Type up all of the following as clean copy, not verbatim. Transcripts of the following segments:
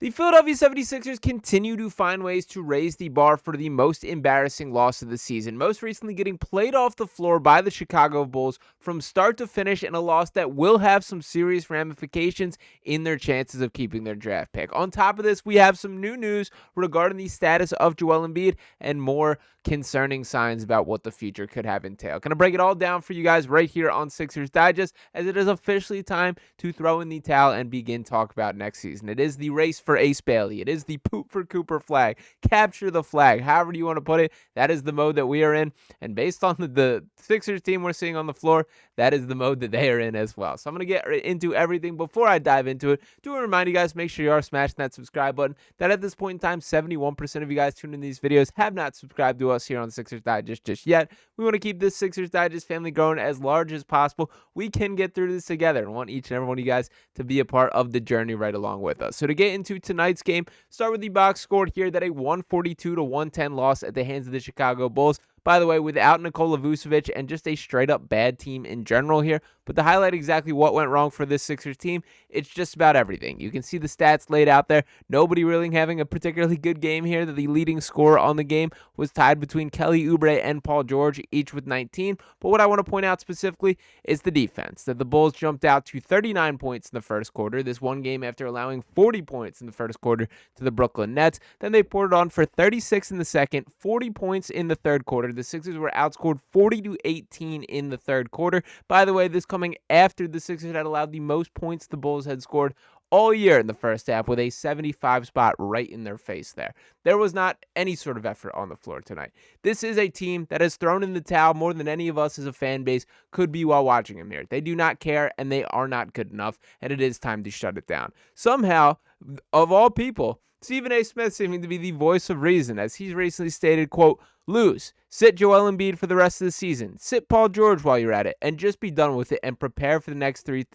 The Philadelphia 76ers continue to find ways to raise the bar for the most embarrassing loss of the season, most recently getting played off the floor by the Chicago Bulls from start to finish in a loss that will have some serious ramifications in their chances of keeping their draft pick. On top of this, we have some new news regarding the status of Joel Embiid and more concerning signs about what the future could have entailed. Gonna break it all down for you guys right here on Sixers Digest, as it is officially time to throw in the towel and begin talk about next season. It is the race for Ace Bailey. It is the poop for Cooper flag. Capture the flag. However you want to put it, that is the mode that we are in. And based on the Sixers team we're seeing on the floor, that is the mode that they are in as well. So I'm going to get into everything. Before I dive into it, do want to remind you guys, make sure you are smashing that subscribe button. That at this point in time, 71% of you guys tuning in these videos have not subscribed to us here on Sixers Digest just yet. We want to keep this Sixers Digest family growing as large as possible. We can get through this together and want each and every one of you guys to be a part of the journey right along with us. So to get into tonight's game, start with the box score here, that a 142-110 loss at the hands of the Chicago Bulls. By the way, without Nikola Vucevic and just a straight-up bad team in general here. But to highlight exactly what went wrong for this Sixers team, it's just about everything. You can see the stats laid out there. Nobody really having a particularly good game here. The leading scorer on the game was tied between Kelly Oubre and Paul George, each with 19. But what I want to point out specifically is the defense, that the Bulls jumped out to 39 points in the first quarter. This one game after allowing 40 points in the first quarter to the Brooklyn Nets. Then they poured it on for 36 in the second, 40 points in the third quarter. The Sixers were outscored 40-18 in the third quarter. By the way, this coming after the Sixers had allowed the most points the Bulls had scored all year in the first half, with a 75 spot right in their face there. There was not any sort of effort on the floor tonight. This is a team that has thrown in the towel more than any of us as a fan base could be while watching them here. They do not care, and they are not good enough, and it is time to shut it down. Somehow, of all people, Stephen A. Smith seeming to be the voice of reason, as he's recently stated, quote, "Lose. Sit Joel Embiid for the rest of the season. Sit Paul George while you're at it, and just be done with it and prepare for the next three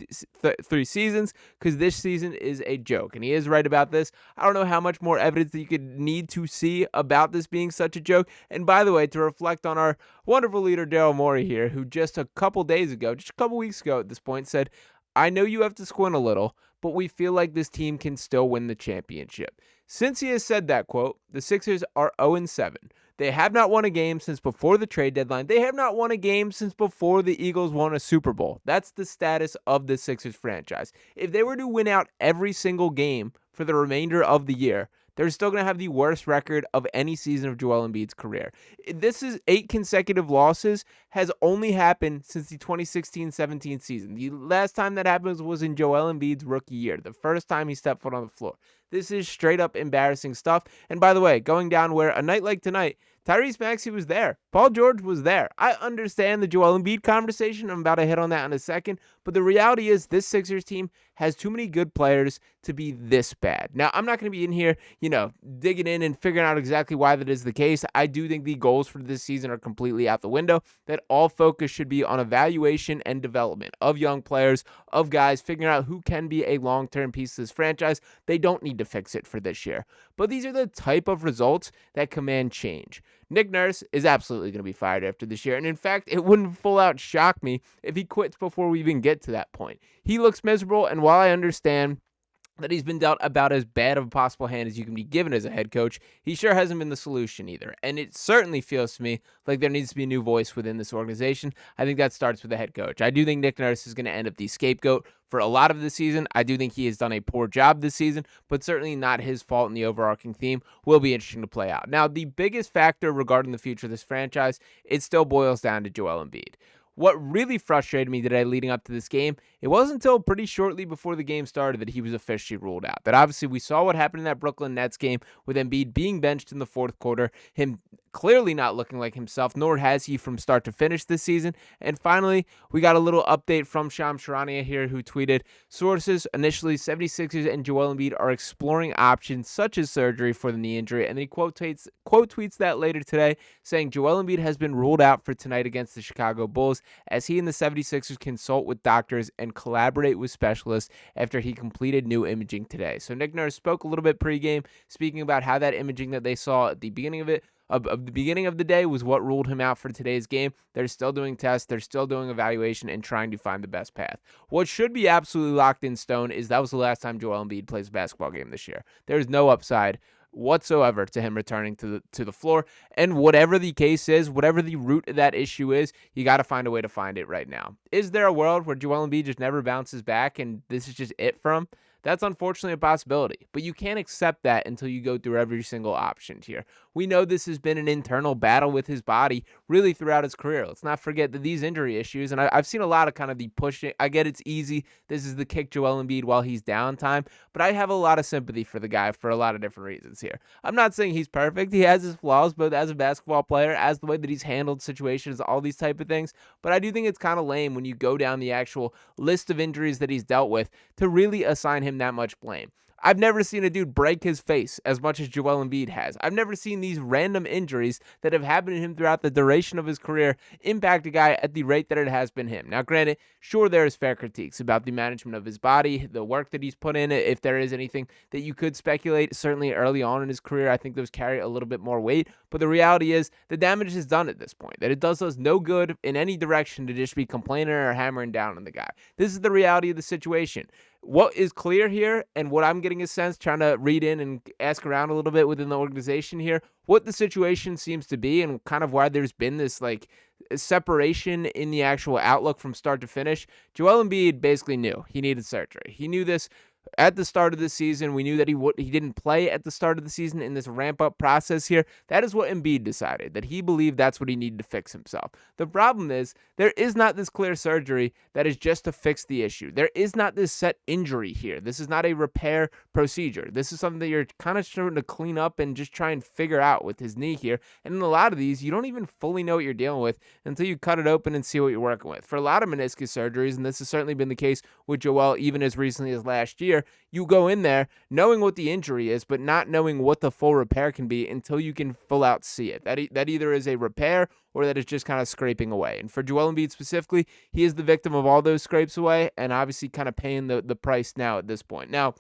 seasons, because this season is a joke." And he is right about this. I don't know how much more evidence that you could need to see about this being such a joke. And by the way, to reflect on our wonderful leader, Daryl Morey here, who just a couple weeks ago at this point, said, "I know you have to squint a little, but we feel like this team can still win the championship." Since he has said that quote, the Sixers are 0-7. They have not won a game since before the trade deadline. They have not won a game since before the Eagles won a Super Bowl. That's the status of the Sixers franchise. If they were to win out every single game for the remainder of the year, they're still going to have the worst record of any season of Joel Embiid's career. This is 8 consecutive losses, has only happened since the 2016-17 season. The last time that happened was in Joel Embiid's rookie year, the first time he stepped foot on the floor. This is straight up embarrassing stuff. And by the way, going down where a night like tonight, Tyrese Maxey was there. Paul George was there. I understand the Joel Embiid conversation. I'm about to hit on that in a second. But the reality is this Sixers team has too many good players to be this bad. Now, I'm not going to be in here, digging in and figuring out exactly why that is the case. I do think the goals for this season are completely out the window, that all focus should be on evaluation and development of young players, of guys, figuring out who can be a long-term piece of this franchise. They don't need to fix it for this year. But these are the type of results that command change. Nick Nurse is absolutely going to be fired after this year. And in fact, it wouldn't full out shock me if he quits before we even get to that point. He looks miserable. And while I understand that he's been dealt about as bad of a possible hand as you can be given as a head coach, he sure hasn't been the solution either. And it certainly feels to me like there needs to be a new voice within this organization. I think that starts with the head coach. I do think Nick Nurse is going to end up the scapegoat for a lot of the season. I do think he has done a poor job this season, but certainly not his fault, and the overarching theme will be interesting to play out. Now, the biggest factor regarding the future of this franchise, it still boils down to Joel Embiid. What really frustrated me today leading up to this game, it wasn't until pretty shortly before the game started that he was officially ruled out. That obviously we saw what happened in that Brooklyn Nets game with Embiid being benched in the fourth quarter, him clearly not looking like himself, nor has he from start to finish this season. And finally, we got a little update from Shams Charania here, who tweeted, "Sources, initially 76ers and Joel Embiid are exploring options such as surgery for the knee injury." And then he quote tweets that later today, saying Joel Embiid has been ruled out for tonight against the Chicago Bulls, as he and the 76ers consult with doctors and collaborate with specialists after he completed new imaging today. So Nick Nurse spoke a little bit pregame, speaking about how that imaging that they saw at the beginning of it of the beginning of the day was what ruled him out for today's game. They're still doing tests, they're still doing evaluation and trying to find the best path. What should be absolutely locked in stone is that was the last time Joel Embiid plays a basketball game this year. There's no upside whatsoever to him returning to the floor. And whatever the case is, whatever the root of that issue is, you got to find a way to find it right now. Is there a world where Joel Embiid just never bounces back and this is just it for him? That's unfortunately a possibility, but you can't accept that until you go through every single option here. We know this has been an internal battle with his body really throughout his career. Let's not forget that these injury issues, and I've seen a lot of kind of the pushing. I get it's easy. This is the kick Joel Embiid while he's down time, but I have a lot of sympathy for the guy for a lot of different reasons here. I'm not saying he's perfect. He has his flaws, both as a basketball player, as the way that he's handled situations, all these type of things. But I do think it's kind of lame when you go down the actual list of injuries that he's dealt with to really assign him that much blame. I've never seen a dude break his face as much as Joel Embiid has. I've never seen these random injuries that have happened to him throughout the duration of his career impact a guy at the rate that it has been him. Now, granted, sure, there is fair critiques about the management of his body, the work that he's put in. If there is anything that you could speculate, certainly early on in his career, I think those carry a little bit more weight. But the reality is the damage is done at this point, that it does us no good in any direction to just be complaining or hammering down on the guy. This is the reality of the situation. What is clear here, and what I'm getting a sense, trying to read in and ask around a little bit within the organization here, what the situation seems to be and kind of why there's been this like separation in the actual outlook from start to finish. Joel Embiid basically knew he needed surgery. He knew this at the start of the season. We knew that he didn't play at the start of the season in this ramp-up process here. That is what Embiid decided, that he believed that's what he needed to fix himself. The problem is there is not this clear surgery that is just to fix the issue. There is not this set injury here. This is not a repair procedure. This is something that you're kind of starting to clean up and just try and figure out with his knee here. And in a lot of these, you don't even fully know what you're dealing with until you cut it open and see what you're working with. For a lot of meniscus surgeries, and this has certainly been the case with Joel even as recently as last year, you go in there knowing what the injury is, but not knowing what the full repair can be until you can full out see it. That either is a repair or that is just kind of scraping away. And for Joel Embiid specifically, he is the victim of all those scrapes away and obviously kind of paying the price now at this point. Now,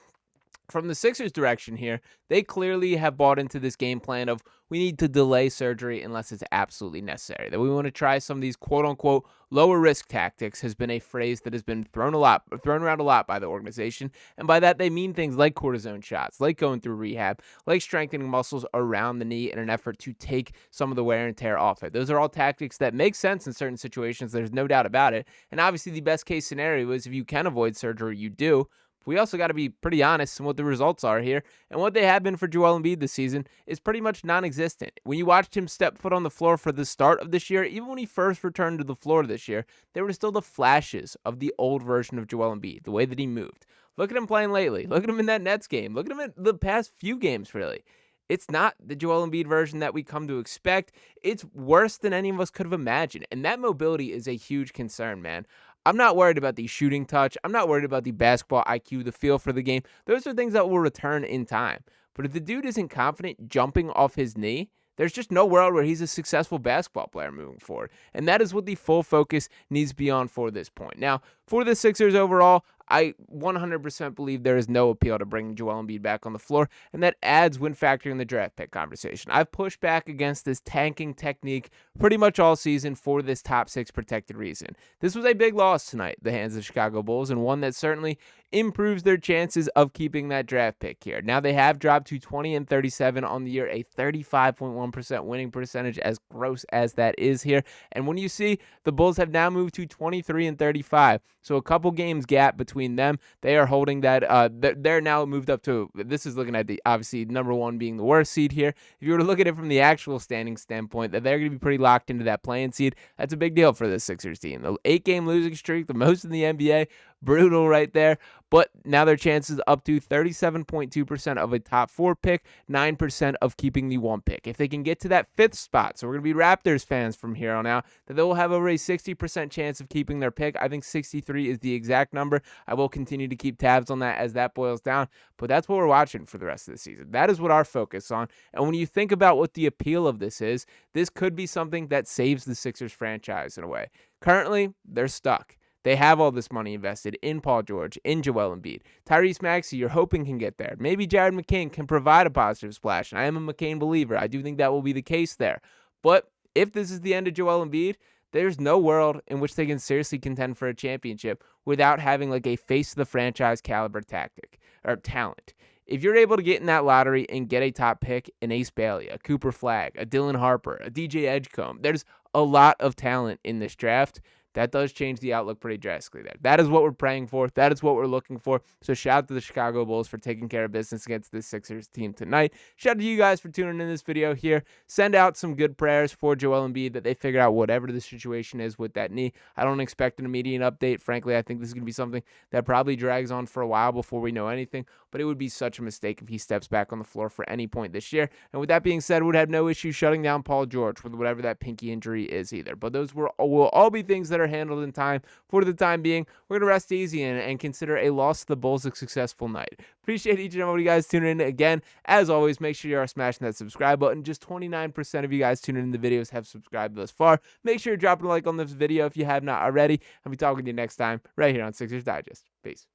from the Sixers' direction here, they clearly have bought into this game plan of we need to delay surgery unless it's absolutely necessary. That we want to try some of these quote-unquote lower risk tactics has been a phrase that has been thrown around a lot by the organization. And by that, they mean things like cortisone shots, like going through rehab, like strengthening muscles around the knee in an effort to take some of the wear and tear off it. Those are all tactics that make sense in certain situations. There's no doubt about it. And obviously, the best case scenario is if you can avoid surgery, you do. We also got to be pretty honest in what the results are here. And what they have been for Joel Embiid this season is pretty much non-existent. When you watched him step foot on the floor for the start of this year, even when he first returned to the floor this year, there were still the flashes of the old version of Joel Embiid, the way that he moved. Look at him playing lately. Look at him in that Nets game. Look at him in the past few games, really. It's not the Joel Embiid version that we come to expect. It's worse than any of us could have imagined. And that mobility is a huge concern, man. I'm not worried about the shooting touch. I'm not worried about the basketball IQ, the feel for the game. Those are things that will return in time. But if the dude isn't confident jumping off his knee, there's just no world where he's a successful basketball player moving forward. And that is what the full focus needs to be on for this point. Now, for the Sixers overall, I 100% believe there is no appeal to bringing Joel Embiid back on the floor, and that adds when factoring the draft pick conversation. I've pushed back against this tanking technique pretty much all season for this top six protected reason. This was a big loss tonight, the hands of the Chicago Bulls, and one that certainly improves their chances of keeping that draft pick here. Now they have dropped to 20-37 on the year, a 35.1% winning percentage, as gross as that is here. And when you see the Bulls have now moved to 23-35, so a couple games gap between them, they are holding that. They're now moved up to. This is looking at the obviously number one being the worst seed here. If you were to look at it from the actual standing standpoint, that they're going to be pretty locked into that playing seed. That's a big deal for the Sixers team. The 8-game losing streak, the most in the NBA. Brutal right there. But now their chances up to 37.2% of a top 4 pick, 9% of keeping the 1 pick. If they can get to that 5th spot, so we're going to be Raptors fans from here on out, that they will have over a 60% chance of keeping their pick. I think 63 is the exact number. I will continue to keep tabs on that as that boils down. But that's what we're watching for the rest of the season. That is what our focus on. And when you think about what the appeal of this is, this could be something that saves the Sixers franchise in a way. Currently, they're stuck. They have all this money invested in Paul George, in Joel Embiid. Tyrese Maxey, you're hoping can get there. Maybe Jared McCain can provide a positive splash, and I am a McCain believer. I do think that will be the case there. But if this is the end of Joel Embiid, there's no world in which they can seriously contend for a championship without having like a face of the franchise caliber tactic or talent. If you're able to get in that lottery and get a top pick, an Ace Bailey, a Cooper Flagg, a Dylan Harper, a DJ Edgecombe, there's a lot of talent in this draft. That does change the outlook pretty drastically there. That is what we're praying for. That is what we're looking for. So shout out to the Chicago Bulls for taking care of business against this Sixers team tonight. Shout out to you guys for tuning in this video here. Send out some good prayers for Joel Embiid that they figure out whatever the situation is with that knee. I don't expect an immediate update. Frankly, I think this is going to be something that probably drags on for a while before we know anything. But it would be such a mistake if he steps back on the floor for any point this year. And with that being said, would have no issue shutting down Paul George with whatever that pinky injury is either. But those will all be things that are handled in time. For the time being, we're going to rest easy and consider a loss to the Bulls a successful night. Appreciate each and every one of you guys tuning in. Again, as always, make sure you are smashing that subscribe button. Just 29% of you guys tuning in the videos have subscribed thus far. Make sure you're dropping a like on this video if you have not already. I'll be talking to you next time right here on Sixers Digest. Peace.